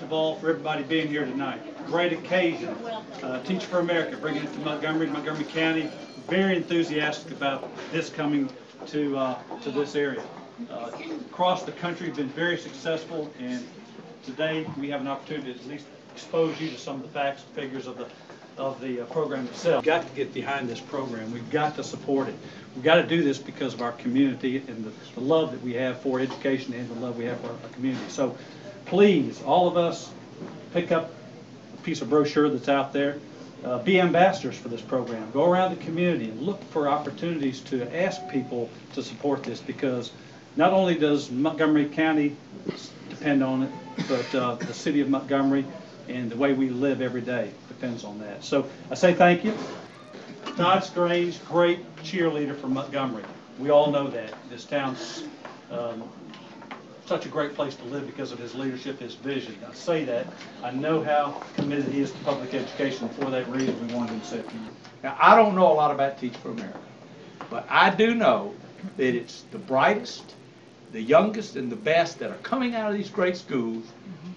of all, for everybody being here tonight. Great occasion. Teach for America, bringing it to Montgomery County. Very enthusiastic about this coming to this area. Across the country, been very successful, and today we have an opportunity to at least expose you to some of the facts and figures of the program itself. We've got to get behind this program. We've got to support it. We've got to do this because of our community and the love that we have for education and the love we have for our community. So please, all of us, pick up a piece of brochure that's out there. Be ambassadors for this program. Go around the community and look for opportunities to ask people to support this, because not only does Montgomery County depend on it, but the city of Montgomery and the way we live every day depends on that. So I say thank you. Todd Strange, great cheerleader for Montgomery. We all know that. This town's such a great place to live because of his leadership, his vision. I say that. I know how committed he is to public education. For that reason, we wanted him to say a few. Now, I don't know a lot about Teach for America, but I do know that it's the brightest, the youngest, and the best that are coming out of these great schools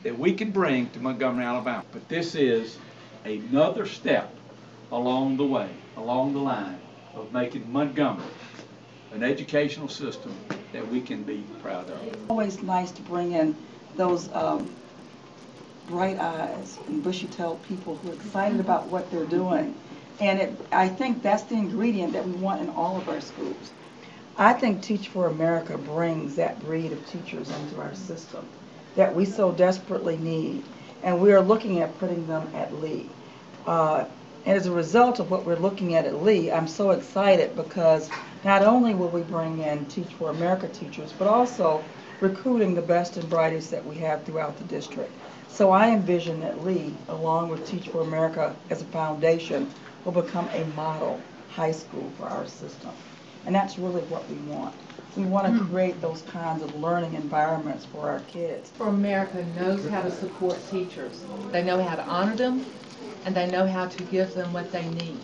that we can bring to Montgomery, Alabama. But this is another step along the way, along the line of making Montgomery an educational system that we can be proud of. It's always nice to bring in those bright eyes and bushy-tailed people who are excited about what they're doing. And I think that's the ingredient that we want in all of our schools. I think Teach for America brings that breed of teachers into our system that we so desperately need. And we are looking at putting them at Lee. And as a result of what we're looking at Lee, I'm so excited because not only will we bring in Teach for America teachers, but also recruiting the best and brightest that we have throughout the district. So I envision that Lee, along with Teach for America as a foundation, will become a model high school for our system. And that's really what we want. We want to create those kinds of learning environments for our kids. For America knows how to support teachers. They know how to honor them, and they know how to give them what they need.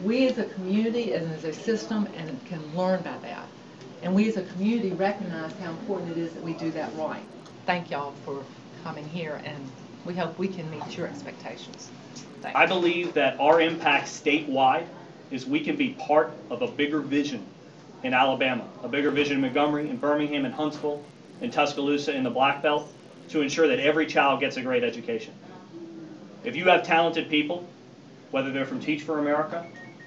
We as a community and as a system can learn by that. And we as a community recognize how important it is that we do that right. Thank y'all for coming here, and we hope we can meet your expectations. Thanks. I believe that our impact statewide is we can be part of a bigger vision in Alabama, a bigger vision in Montgomery, in Birmingham, in Huntsville, in Tuscaloosa, in the Black Belt, to ensure that every child gets a great education. If you have talented people, whether they're from Teach for America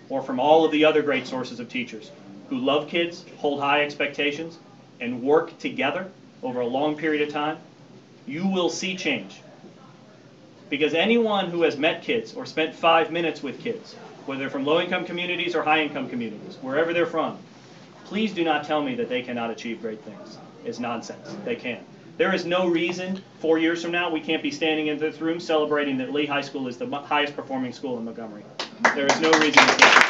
or from all of the other great sources of teachers who love kids, hold high expectations, and work together over a long period of time, you will see change. Because anyone who has met kids or spent 5 minutes with kids, whether they're from low-income communities or high-income communities, wherever they're from, please do not tell me that they cannot achieve great things. It's nonsense. They can. There is no reason 4 years from now we can't be standing in this room celebrating that Lee High School is the highest performing school in Montgomery. There is no reason we can't.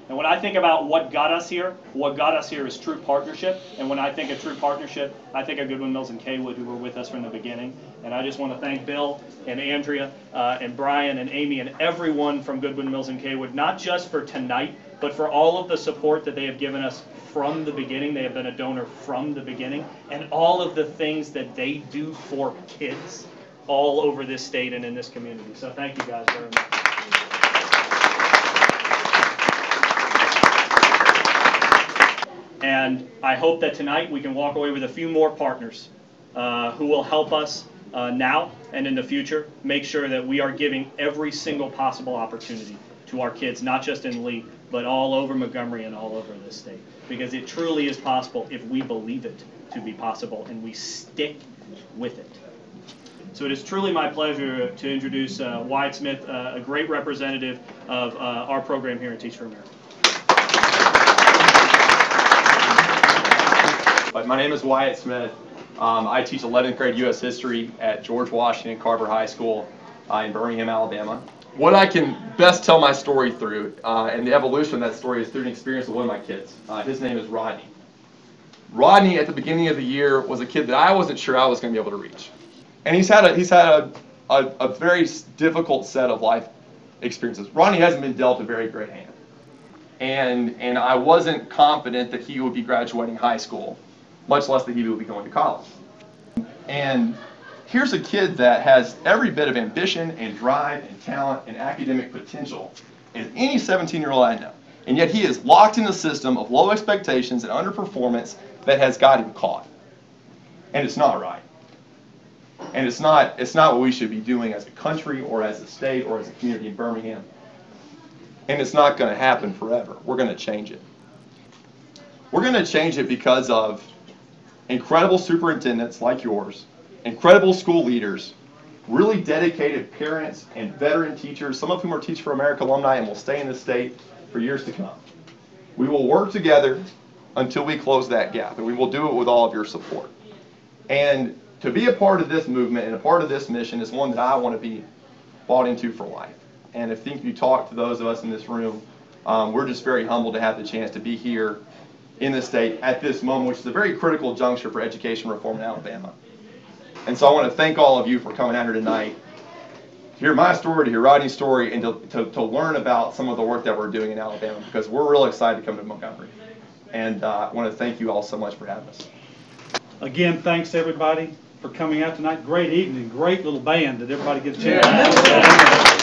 And when I think about what got us here is true partnership. And when I think of true partnership, I think of Goodwyn, Mills, and Cawood, who were with us from the beginning. And I just want to thank Bill and Andrea and Brian and Amy and everyone from Goodwyn, Mills, and Cawood, not just for tonight, but for all of the support that they have given us from the beginning. They have been a donor from the beginning, and all of the things that they do for kids all over this state and in this community. So thank you guys very much. And I hope that tonight we can walk away with a few more partners who will help us now and in the future make sure that we are giving every single possible opportunity to our kids, not just in Lee, but all over Montgomery and all over this state. Because it truly is possible if we believe it to be possible and we stick with it. So it is truly my pleasure to introduce Wyatt Smith, a great representative of our program here at Teach for America. My name is Wyatt Smith. I teach 11th grade U.S. History at George Washington Carver High School in Birmingham, Alabama. What I can best tell my story through, and the evolution of that story, is through an experience with one of my kids. His name is Rodney. Rodney, at the beginning of the year, was a kid that I wasn't sure I was going to be able to reach. And he's had a very difficult set of life experiences. Rodney hasn't been dealt a very great hand. And I wasn't confident that he would be graduating high school much less that he will be going to college. And here's a kid that has every bit of ambition and drive and talent and academic potential as any 17-year-old I know. And yet he is locked in a system of low expectations and underperformance that has got him caught. And it's not right. And it's not what we should be doing as a country or as a state or as a community in Birmingham. And it's not going to happen forever. We're going to change it. We're going to change it because of incredible superintendents like yours, incredible school leaders, really dedicated parents and veteran teachers, some of whom are Teach for America alumni and will stay in the state for years to come. We will work together until we close that gap, and we will do it with all of your support. And to be a part of this movement and a part of this mission is one that I want to be bought into for life. And I think if you talk to those of us in this room, we're just very humbled to have the chance to be here in the state at this moment, which is a very critical juncture for education reform in Alabama. And so I want to thank all of you for coming out here tonight to hear my story, to hear Rodney's story, and to learn about some of the work that we're doing in Alabama, because we're real excited to come to Montgomery. And I want to thank you all so much for having us. Again, thanks everybody for coming out tonight. Great evening, great little band that everybody gets a chance to